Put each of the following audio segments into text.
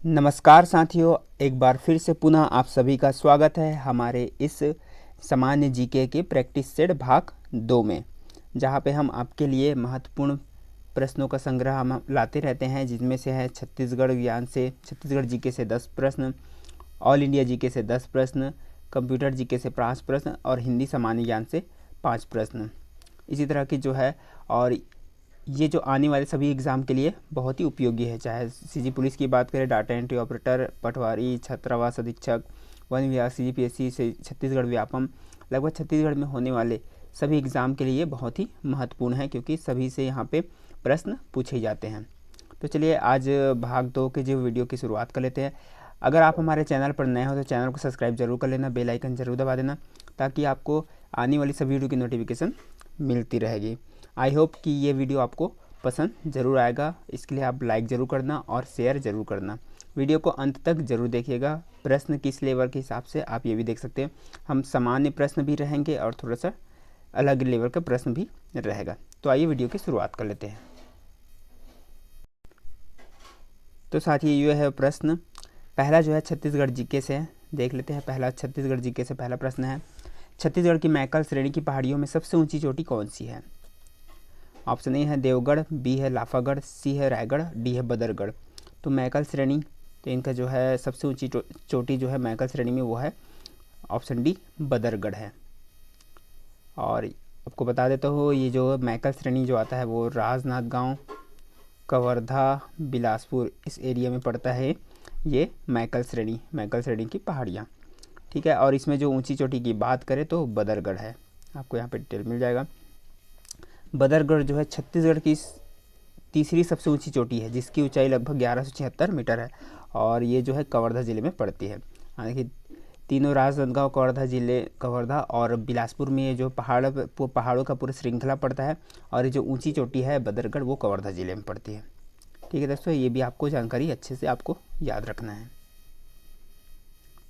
नमस्कार साथियों, एक बार फिर से पुनः आप सभी का स्वागत है हमारे इस सामान्य जीके के प्रैक्टिस सेट भाग 2 में, जहां पे हम आपके लिए महत्वपूर्ण प्रश्नों का संग्रह हम लाते रहते हैं, जिनमें से है छत्तीसगढ़ जीके से 10 प्रश्न, ऑल इंडिया जीके से 10 प्रश्न, कंप्यूटर जीके से 5 प्रश्न और हिंदी सामान्य ज्ञान से 5 प्रश्न। इसी तरह की जो है, और ये जो आने वाले सभी एग्ज़ाम के लिए बहुत ही उपयोगी है। चाहे सीजी पुलिस की बात करें, डाटा एंट्री ऑपरेटर, पटवारी, छात्रावास अधीक्षक, वन विभाग, सीजीपीएससी से छत्तीसगढ़ व्यापम, लगभग छत्तीसगढ़ में होने वाले सभी एग्ज़ाम के लिए बहुत ही महत्वपूर्ण है, क्योंकि सभी से यहाँ पे प्रश्न पूछे जाते हैं। तो चलिए आज भाग 2 के जो वीडियो की शुरुआत कर लेते हैं। अगर आप हमारे चैनल पर नए हो तो चैनल को सब्सक्राइब जरूर कर लेना, बेल आइकन जरूर दबा देना, ताकि आपको आने वाली सभी वीडियो की नोटिफिकेशन मिलती रहेगी। आई होप कि ये वीडियो आपको पसंद ज़रूर आएगा। इसके लिए आप लाइक ज़रूर करना और शेयर ज़रूर करना। वीडियो को अंत तक ज़रूर देखिएगा। प्रश्न किस लेवल के हिसाब से आप ये भी देख सकते हैं। हम सामान्य प्रश्न भी रहेंगे और थोड़ा सा अलग लेवल का प्रश्न भी रहेगा। तो आइए वीडियो की शुरुआत कर लेते हैं। तो साथियों, ये है प्रश्न। पहला जो है छत्तीसगढ़ जीके से है, देख लेते हैं। पहला छत्तीसगढ़ जीके से पहला प्रश्न है, छत्तीसगढ़ की मैकल श्रेणी की पहाड़ियों में सबसे ऊंची चोटी कौन सी है? ऑप्शन ए है देवगढ़, बी है लाफागढ़, सी है रायगढ़, डी है बदरगढ़। तो मैकल श्रेणी, तो इनका जो है सबसे ऊंची चोटी जो है मैकल श्रेणी में वो है ऑप्शन डी बदरगढ़ है। और आपको बता देता हूँ, ये जो मैकल श्रेणी जो आता है वो राजनांदगांव, कवर्धा, बिलासपुर इस एरिया में पड़ता है। ये मैकल श्रेणी की पहाड़ियाँ, ठीक है। और इसमें जो ऊंची चोटी की बात करें तो बदरगढ़ है। आपको यहाँ पे डिटेल मिल जाएगा। बदरगढ़ जो है छत्तीसगढ़ की तीसरी सबसे ऊंची चोटी है, जिसकी ऊंचाई लगभग 1176 मीटर है, और ये जो है कवर्धा ज़िले में पड़ती है। हालांकि तीनों राजनांदगांव, कवर्धा और बिलासपुर में ये जो पहाड़ों का पूरा श्रृंखला पड़ता है, और ये जो ऊंची चोटी है बदरगढ़ वो कवर्धा ज़िले में पड़ती है। ठीक है दोस्तों, ये भी आपको जानकारी अच्छे से आपको याद रखना है।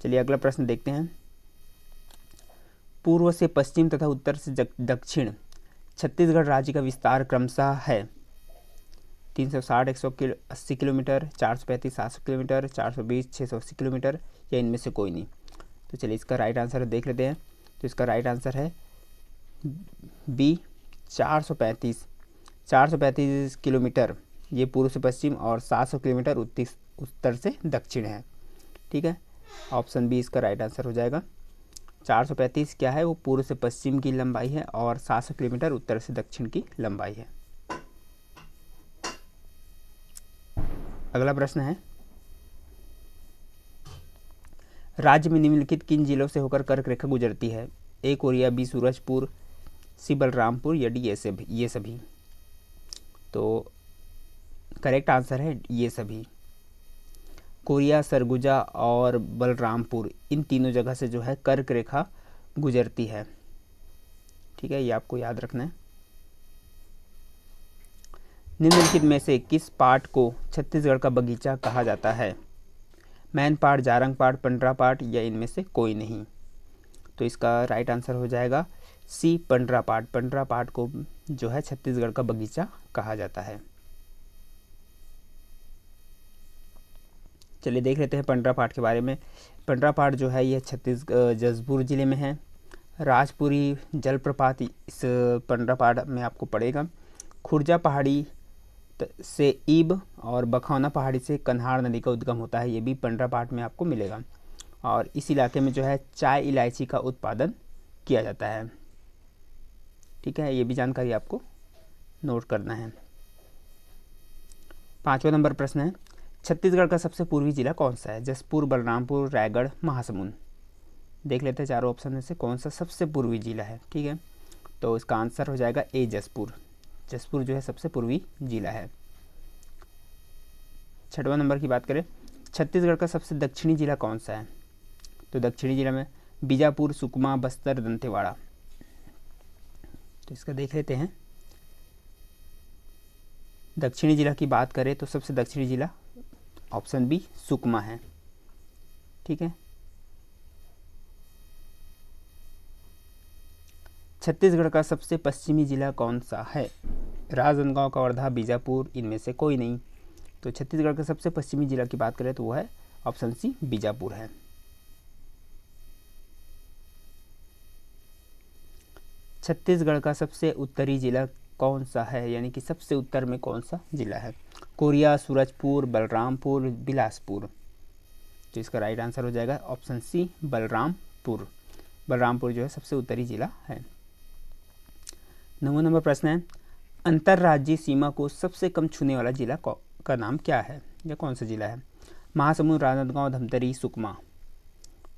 चलिए अगला प्रश्न देखते हैं। पूर्व से पश्चिम तथा उत्तर से दक्षिण छत्तीसगढ़ राज्य का विस्तार क्रमशः है 360 180 किलोमीटर, 435 700 किलोमीटर, 420 680 किलोमीटर, या इनमें से कोई नहीं। तो चलिए इसका राइट आंसर देख लेते हैं। तो इसका राइट आंसर है बी 435 किलोमीटर। ये पूर्व से पश्चिम और 700 किलोमीटर उत्तर से दक्षिण है। ठीक है, ऑप्शन बी इसका राइट आंसर हो जाएगा। 435 क्या है, वो पूर्व से पश्चिम की लंबाई है, और 700 किलोमीटर उत्तर से दक्षिण की लंबाई है। अगला प्रश्न है, राज्य में निम्नलिखित किन जिलों से होकर कर्क रेखा गुजरती है? ए कोरिया, बी सूरजपुर, सी बलरामपुर, या डी ये सभी। तो करेक्ट आंसर है ये सभी। कोरिया, सरगुजा और बलरामपुर, इन तीनों जगह से जो है कर्क रेखा गुजरती है। ठीक है, ये आपको याद रखना है। निम्नलिखित में से किस पाठ को छत्तीसगढ़ का बगीचा कहा जाता है? मैन पाठ, जारंग पाठ, पंडरा पाठ, या इनमें से कोई नहीं। तो इसका राइट आंसर हो जाएगा सी पंडरा पाठ। पंडरा पाठ को जो है छत्तीसगढ़ का बगीचा कहा जाता है। चलिए देख लेते हैं पंडरा पाठ के बारे में। पंडरा पाठ जो है ये जशपुर ज़िले में है। राजपुरी जलप्रपात इस पंडरा पाठ में आपको पड़ेगा। खुर्जा पहाड़ी से ईब और बखौना पहाड़ी से कन्हार नदी का उद्गम होता है, ये भी पंडरा पाठ में आपको मिलेगा। और इस इलाके में जो है चाय इलायची का उत्पादन किया जाता है। ठीक है, ये भी जानकारी आपको नोट करना है। 5वां नंबर प्रश्न है, छत्तीसगढ़ का सबसे पूर्वी जिला कौन सा है? जशपुर, बलरामपुर, रायगढ़, महासमुंद। देख लेते हैं चारों ऑप्शन में से कौन सा सबसे पूर्वी जिला है। ठीक है, तो इसका आंसर हो जाएगा ए जशपुर। जशपुर जो है सबसे पूर्वी जिला है। 6वां नंबर की बात करें, छत्तीसगढ़ का सबसे दक्षिणी जिला कौन सा है? तो दक्षिणी जिला में बीजापुर, सुकमा, बस्तर, दंतेवाड़ा। तो इसका देख लेते हैं। दक्षिणी जिला की बात करें तो सबसे दक्षिणी जिला ऑप्शन बी सुकमा है। ठीक है, छत्तीसगढ़ का सबसे पश्चिमी जिला कौन सा है? राजनांदगांव, कवर्धा, बीजापुर, इनमें से कोई नहीं। तो छत्तीसगढ़ का सबसे पश्चिमी जिला की बात करें तो वो है ऑप्शन सी बीजापुर है। छत्तीसगढ़ का सबसे उत्तरी जिला कौन सा है, यानी कि सबसे उत्तर में कौन सा जिला है? कोरिया, सूरजपुर, बलरामपुर, बिलासपुर। तो इसका राइट आंसर हो जाएगा ऑप्शन सी बलरामपुर। बलरामपुर जो है सबसे उत्तरी जिला है। 9वां नंबर प्रश्न है, अंतर्राज्यीय सीमा को सबसे कम छूने वाला जिला का नाम क्या है, या कौन सा जिला है? महासमुंद, राजनांदगांव, धमतरी, सुकमा।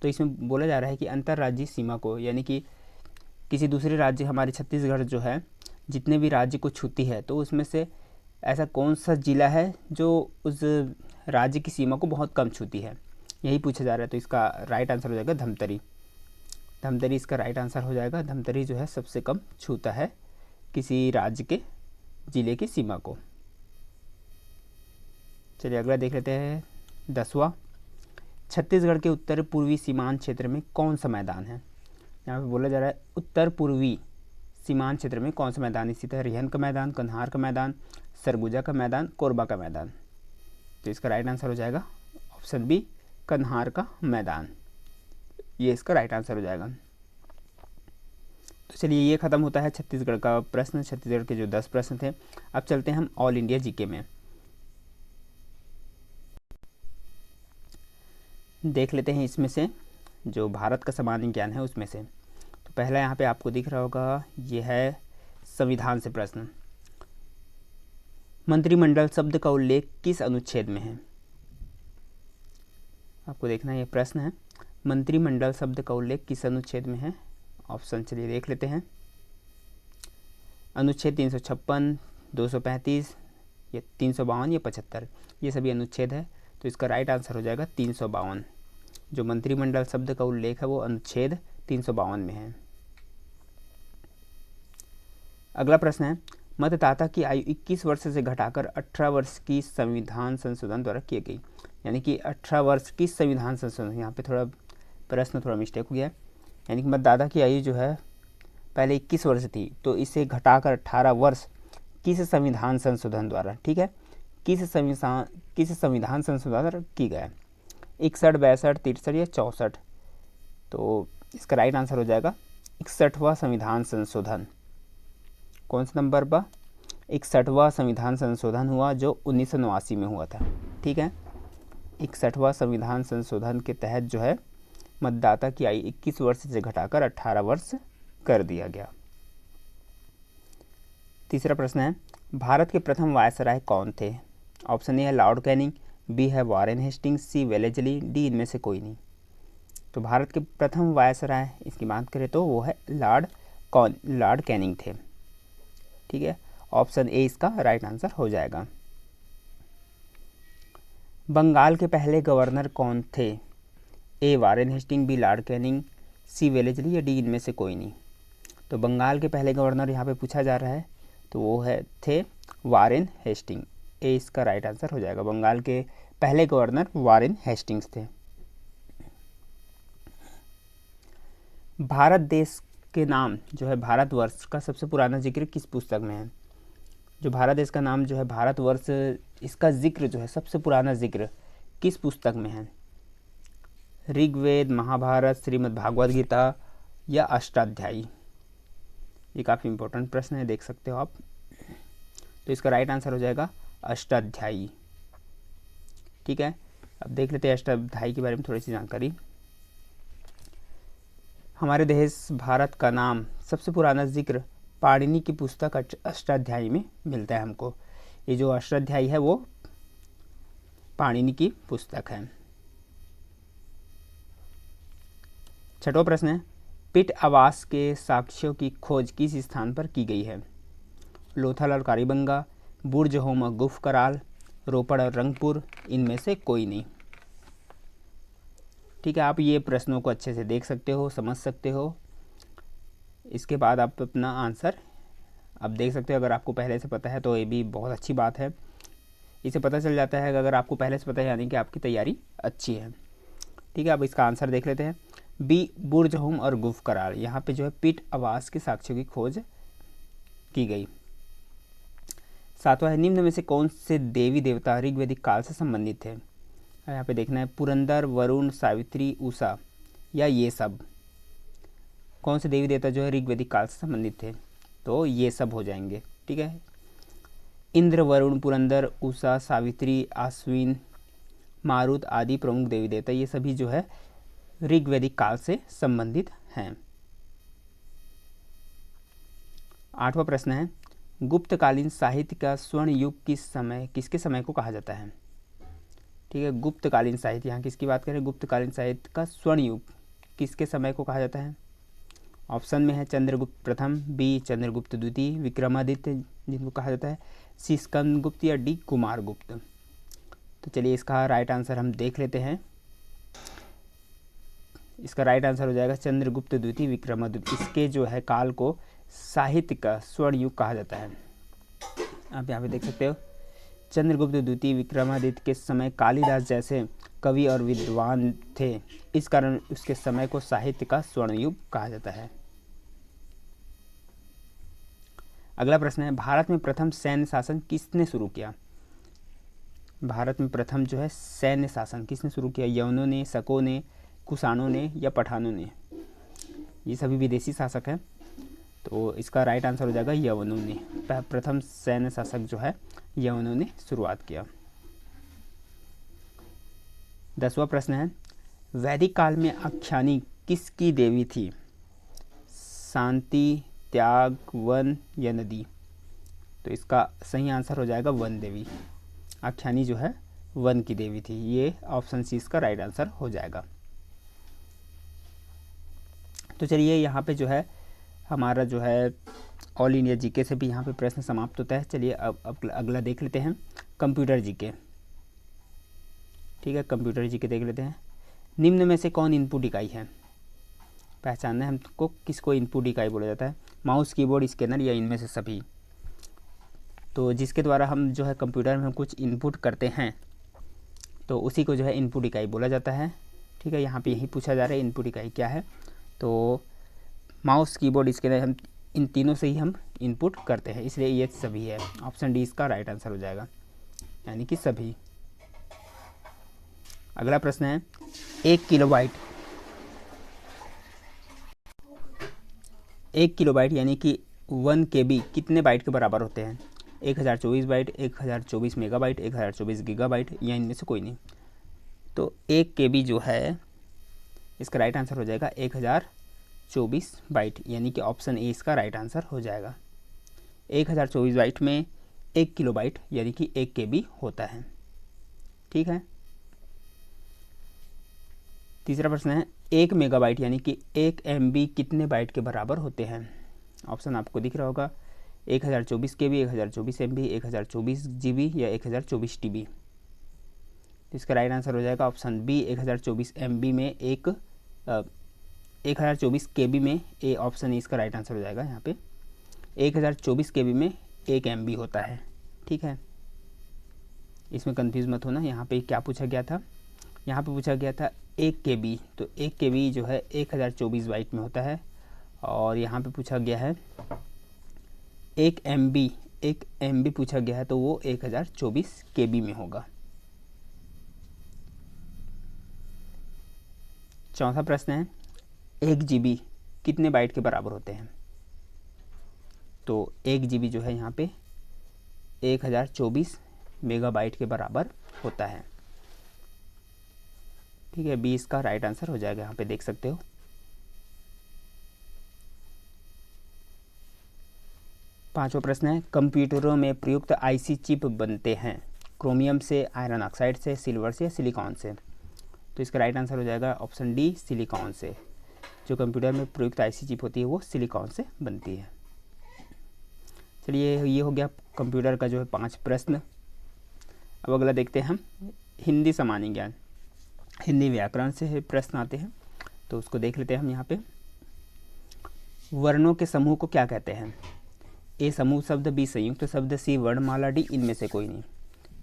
तो इसमें बोला जा रहा है कि अंतर्राज्यीय सीमा को, यानी कि किसी दूसरे राज्य, हमारे छत्तीसगढ़ जो है जितने भी राज्य को छूती है, तो उसमें से ऐसा कौन सा जिला है जो उस राज्य की सीमा को बहुत कम छूती है, यही पूछा जा रहा है। तो इसका राइट आंसर हो जाएगा धमतरी। धमतरी इसका राइट आंसर हो जाएगा। धमतरी जो है सबसे कम छूता है किसी राज्य के जिले की सीमा को। चलिए अगला देख लेते हैं 10वां। छत्तीसगढ़ के उत्तर पूर्वी सीमांत क्षेत्र में कौन सा मैदान है? यहाँ पे बोला जा रहा है उत्तर पूर्वी सीमांत क्षेत्र में कौन सा मैदान स्थित है? रिहन का मैदान, कन्हार का मैदान, सरगुजा का मैदान, कोरबा का मैदान। तो इसका राइट आंसर हो जाएगा ऑप्शन बी कन्हार का मैदान, ये इसका राइट आंसर हो जाएगा। तो चलिए ये ख़त्म होता है छत्तीसगढ़ का प्रश्न, छत्तीसगढ़ के जो 10 प्रश्न थे। अब चलते हैं हम ऑल इंडिया जीके में, देख लेते हैं इसमें से जो भारत का सामान्य ज्ञान है उसमें से। तो पहला यहाँ पे आपको दिख रहा होगा, ये है संविधान से प्रश्न। मंत्रिमंडल शब्द का उल्लेख किस अनुच्छेद में है? आपको देखना ये प्रश्न है, मंत्रिमंडल शब्द का उल्लेख किस अनुच्छेद में है? ऑप्शन चलिए देख लेते हैं। अनुच्छेद 356, 235, या 352 या 75, ये सभी अनुच्छेद है। तो इसका राइट आंसर हो जाएगा 352। जो मंत्रिमंडल शब्द का उल्लेख है वो अनुच्छेद 352 में है। अगला प्रश्न है, मतदाता की आयु 21 वर्ष से घटाकर 18 वर्ष की संविधान संशोधन द्वारा की गई, यानी कि 18 वर्ष की संविधान संशोधन, यहाँ पे थोड़ा प्रश्न थोड़ा मिस्टेक हो गया, यानी कि मतदाता की आयु जो है पहले 21 वर्ष थी, तो इसे घटाकर 18 वर्ष किस संविधान संशोधन द्वारा, ठीक है, किस संविधान संशोधन द्वारा की गया? 61, 62, 63 या 64। तो इसका राइट आंसर हो जाएगा 61वां संविधान संशोधन। कौन सा नंबर पर? 61वां संविधान संशोधन हुआ जो 1989 में हुआ था, ठीक है। 61वां संविधान संशोधन के तहत जो है मतदाता की आयु 21 वर्ष से घटाकर 18 वर्ष कर दिया गया। तीसरा प्रश्न है, भारत के प्रथम वायसराय कौन थे? ऑप्शन ए है लॉर्ड कैनिंग, बी है वारेन हेस्टिंग्स, सी वेलेस्ली, डी इनमें से कोई नहीं। तो भारत के प्रथम वायसराय इसकी बात करें तो वो है लॉर्ड कैनिंग थे, ठीक है। ऑप्शन ए इसका राइट आंसर हो जाएगा। बंगाल के पहले गवर्नर कौन थे? A Warren Hasting, B Lord Canning, C Wellesley या डी इनमें से कोई नहीं। तो बंगाल के पहले गवर्नर यहाँ पे पूछा जा रहा है, तो वो थे वारेन हेस्टिंग। ए इसका राइट आंसर हो जाएगा। बंगाल के पहले गवर्नर वारेन हेस्टिंग्स थे। भारत देश के नाम जो है भारतवर्ष का सबसे पुराना जिक्र किस पुस्तक में है? जो भारत देश का नाम जो है भारतवर्ष, इसका जिक्र जो है सबसे पुराना जिक्र किस पुस्तक में है? ऋग्वेद, महाभारत, श्रीमद् भागवत गीता या अष्टाध्यायी? ये काफ़ी इंपॉर्टेंट प्रश्न है, देख सकते हो आप। तो इसका राइट आंसर हो जाएगा अष्टाध्यायी, ठीक है। अब देख लेते हैं अष्टाध्यायी के बारे में थोड़ी सी जानकारी। हमारे देश भारत का नाम सबसे पुराना जिक्र पाणिनि की पुस्तक अष्टाध्यायी में मिलता है हमको। ये जो अष्टाध्यायी है वो पाणिनि की पुस्तक है। छठवां प्रश्न है, पिट आवास के साक्ष्यों की खोज किस स्थान पर की गई है? लोथल और कारीबंगा, बुर्ज होम और गुफ कराल, रोपड़ और रंगपुर, इनमें से कोई नहीं, ठीक है। आप ये प्रश्नों को अच्छे से देख सकते हो, समझ सकते हो। इसके बाद आप अपना आंसर अब देख सकते हो। अगर आपको पहले से पता है तो ये भी बहुत अच्छी बात है। इसे पता चल जाता है कि अगर आपको पहले से पता है यानी कि आपकी तैयारी अच्छी है, ठीक है। अब इसका आंसर देख लेते हैं। बी बुर्ज होम और गुफ करार, यहाँ पे जो है पिट आवास के साक्ष्यों की खोज की गई। 7वां है निम्न में से कौन से देवी देवता ऋग्वैदिक काल से संबंधित थे। यहाँ पे देखना है पुरंदर, वरुण, सावित्री, उषा या ये सब। कौन से देवी देवता जो है ऋग्वैदिक काल से संबंधित थे, तो ये सब हो जाएंगे। ठीक है, इंद्र, वरुण, पुरंदर, उषा, सावित्री, आश्विन, मारुत आदि प्रमुख देवी देवता ये सभी जो है ऋग्वैदिक काल से संबंधित हैं। 8वां प्रश्न है गुप्तकालीन साहित्य का स्वर्ण युग किसके समय को कहा जाता है। ठीक है, गुप्तकालीन साहित्य, यहाँ किसकी बात करें, गुप्तकालीन साहित्य का स्वर्ण युग किसके समय को कहा जाता है। ऑप्शन में है चंद्रगुप्त प्रथम, बी चंद्रगुप्त द्वितीय, विक्रमादित्य जिनको कहा जाता है, सी स्कंदगुप्त या डी कुमारगुप्त। तो चलिए इसका राइट आंसर हम देख लेते हैं। इसका राइट आंसर हो जाएगा चंद्रगुप्त द्वितीय विक्रमादित्य। इसके जो है काल को साहित्य का स्वर्ण युग कहा जाता है। आप यहाँ पे देख सकते हो चंद्रगुप्त द्वितीय विक्रमादित्य के समय कालिदास जैसे कवि और विद्वान थे, इस कारण उसके समय को साहित्य का स्वर्ण युग कहा जाता है। अगला प्रश्न है भारत में प्रथम सैन्य शासन किसने शुरू किया। भारत में प्रथम जो है सैन्य शासन किसने शुरू किया, यवनों ने, शकों ने, कुषाणों ने या पठानों ने। ये सभी विदेशी शासक हैं, तो इसका राइट आंसर हो जाएगा यवनों ने। प्रथम सैन्य शासक जो है यवनों ने शुरुआत किया। 10वां प्रश्न है वैदिक काल में आख्यानी किसकी देवी थी, शांति, त्याग, वन या नदी। तो इसका सही आंसर हो जाएगा वन देवी। आख्यानी जो है वन की देवी थी, ये ऑप्शन सी इसका राइट आंसर हो जाएगा। तो चलिए यहाँ पे जो है हमारा जो है ऑल इंडिया जीके से भी यहाँ पे प्रश्न समाप्त होता है। चलिए अब अगला देख लेते हैं कंप्यूटर जीके। ठीक है, कंप्यूटर जीके देख लेते हैं। निम्न में से कौन इनपुट इकाई है, पहचानना है हमको किसको इनपुट इकाई बोला जाता है। माउस, कीबोर्ड, स्कैनर या इनमें से सभी। तो जिसके द्वारा हम जो है कंप्यूटर में हम कुछ इनपुट करते हैं तो उसी को जो है इनपुट इकाई बोला जाता है। ठीक है, यहाँ पे यही पूछा जा रहा है इनपुट इकाई क्या है। तो माउस, कीबोर्ड, स्कैनर हम इन तीनों से ही हम इनपुट करते हैं, इसलिए ये सभी है। ऑप्शन डी इसका राइट आंसर हो जाएगा, यानी कि सभी। अगला प्रश्न है 1 किलोबाइट। 1 किलोबाइट यानी कि 1 KB कितने बाइट के बराबर होते हैं। 1024 बाइट, 1024 मेगाबाइट, 1024 गीगाबाइट या इनमें से कोई नहीं। तो 1 KB जो है इसका राइट आंसर हो जाएगा 1024 बाइट, यानी कि ऑप्शन ए इसका राइट आंसर हो जाएगा। 1024 बाइट में 1 किलोबाइट यानी कि 1 KB होता है। ठीक है, तीसरा प्रश्न है 1 मेगाबाइट यानी कि 1 MB कितने बाइट के बराबर होते हैं। ऑप्शन आपको दिख रहा होगा 1024 KB, 1024 MB, 1024 GB या 1024 TB। इसका राइट आंसर हो जाएगा ऑप्शन बी 1024 MB में 1024 KB में ए। ऑप्शन ए इसका राइट आंसर हो जाएगा। यहाँ पे 1024 KB में 1 MB होता है। ठीक है, इसमें कंफ्यूज मत होना। यहाँ पे क्या पूछा गया था, यहाँ पे पूछा गया था 1 KB, तो 1 KB जो है 1024 बाइट में होता है। और यहाँ पे पूछा गया है 1 MB पूछा गया है, तो वो 1024 KB में होगा। चौथा प्रश्न है 1 GB कितने बाइट के बराबर होते हैं। तो 1 GB जो है यहाँ पे 1024 मेगाबाइट के बराबर होता है। ठीक है, बी इसका राइट आंसर हो जाएगा। यहाँ पे देख सकते हो। पांचवा प्रश्न है कंप्यूटरों में प्रयुक्त IC चिप बनते हैं क्रोमियम से, आयरन ऑक्साइड से, सिल्वर से या सिलिकॉन से। तो इसका राइट आंसर हो जाएगा ऑप्शन डी सिलिकॉन से। जो कंप्यूटर में प्रयुक्त IC चिप होती है वो सिलिकॉन से बनती है। चलिए ये हो गया कंप्यूटर का जो है 5 प्रश्न। अब अगला देखते हैं हम हिंदी सामान्य ज्ञान, हिंदी व्याकरण से प्रश्न आते हैं, तो उसको देख लेते हैं हम। यहाँ पे वर्णों के समूह को क्या कहते हैं। ए समूह शब्द, बी संयुक्त शब्द, सी वर्णमाला, डी इनमें से कोई नहीं।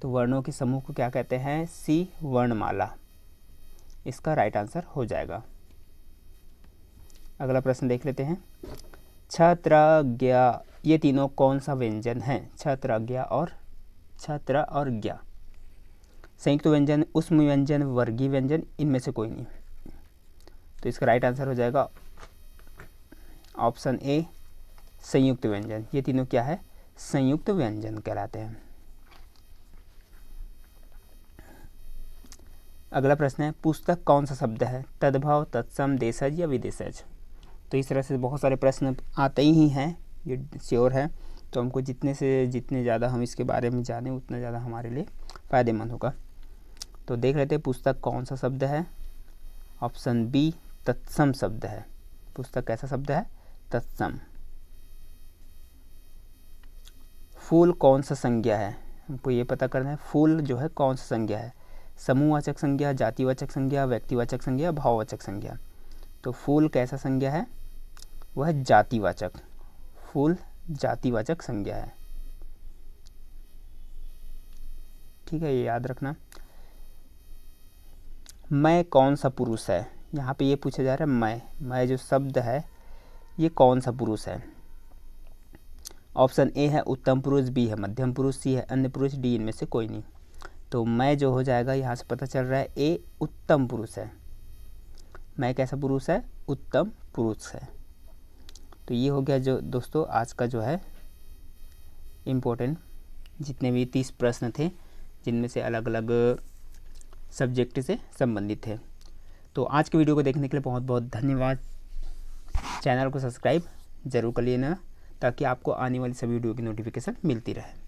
तो वर्णों के समूह को क्या कहते हैं, सी वर्णमाला इसका राइट आंसर हो जाएगा। अगला प्रश्न देख लेते हैं छत्र, ये तीनों कौन सा व्यंजन है? छत्र, ज्ञ और ज्ञ। संयुक्त व्यंजन, उष्म व्यंजन, वर्गीय व्यंजन, इनमें से कोई नहीं। तो इसका राइट आंसर हो जाएगा ऑप्शन ए, संयुक्त व्यंजन। ये तीनों क्या है? संयुक्त व्यंजन कहलाते हैं। अगला प्रश्न है, पुस्तक कौन सा शब्द है? तद्भव, तत्सम, देशज या विदेशज। तो इस तरह से बहुत सारे प्रश्न आते ही हैं, ये श्योर है। तो हमको जितने ज़्यादा हम इसके बारे में जाने उतना ज़्यादा हमारे लिए फ़ायदेमंद होगा। तो देख लेते हैं पुस्तक कौन सा शब्द है। ऑप्शन बी, तत्सम शब्द है। पुस्तक कैसा शब्द है? तत्सम। फूल कौन सा संज्ञा है? हमको ये पता करना है, फूल जो है कौन सा संज्ञा है? समूहवाचक संज्ञा, जातिवाचक संज्ञा, व्यक्तिवाचक संज्ञा, भाववाचक संज्ञा। तो फूल कैसा संज्ञा है? वह है जातिवाचक। फूल जातिवाचक संज्ञा है। ठीक है, ये याद रखना। मैं कौन सा पुरुष है? यहाँ पे ये पूछा जा रहा है मैं जो शब्द है ये कौन सा पुरुष है? ऑप्शन ए है उत्तम पुरुष, बी है मध्यम पुरुष, सी है अन्य पुरुष, डी इनमें से कोई नहीं। तो मैं जो हो जाएगा, यहाँ से पता चल रहा है ए उत्तम पुरुष है। मैं कैसा पुरुष है? उत्तम पुरुष है। तो ये हो गया जो दोस्तों आज का जो है इम्पोर्टेंट जितने भी 30 प्रश्न थे, जिनमें से अलग अलग सब्जेक्ट से संबंधित थे। तो आज के वीडियो को देखने के लिए बहुत बहुत धन्यवाद। चैनल को सब्सक्राइब जरूर कर लेना ताकि आपको आने वाली सभी वीडियो की नोटिफिकेशन मिलती रहे।